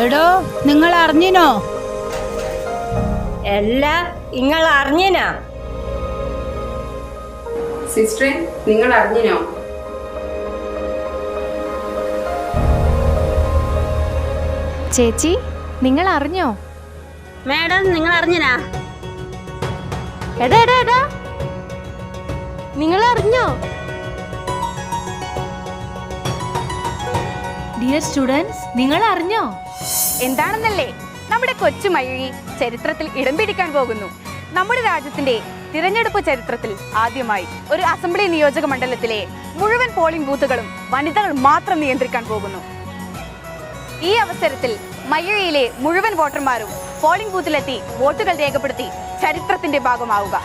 എടോ നിങ്ങൾ അറിഞ്ഞിനോ? അല്ല, നിങ്ങൾ അറിഞ്ഞനാ? സിസ്റ്ററെ, നിങ്ങൾ അറിഞ്ഞിനോ? ചേച്ചി, നിങ്ങൾ അറിഞ്ഞോ? മാഡം, നിങ്ങൾ അറിഞ്ഞനാ? എടാ എടാ എടാ, നിങ്ങൾ അറിഞ്ഞോ? ഡിയർ സ്റ്റുഡൻസ്, നിങ്ങൾ അറിഞ്ഞോ? എന്താണെന്നല്ലേ, നമ്മുടെ കൊച്ചു മയൂരി ചരിത്രത്തിൽ ഇടം പിടിക്കാൻ പോകുന്നു. നമ്മുടെ രാജ്യത്തിന്റെ തിരഞ്ഞെടുപ്പ് ചരിത്രത്തിൽ ആദ്യമായി ഒരു അസംബ്ലി നിയോജക മണ്ഡലത്തിലെ മുഴുവൻ പോളിംഗ് ബൂത്തുകളും വനിതകൾ മാത്രം നിയന്ത്രിക്കാൻ പോകുന്നു. ഈ അവസരത്തിൽ മയൂരിയിലെ മുഴുവൻ വോട്ടർമാരും പോളിംഗ് ബൂത്തിലെത്തി വോട്ടുകൾ രേഖപ്പെടുത്തി ചരിത്രത്തിന്റെ ഭാഗമാവുക.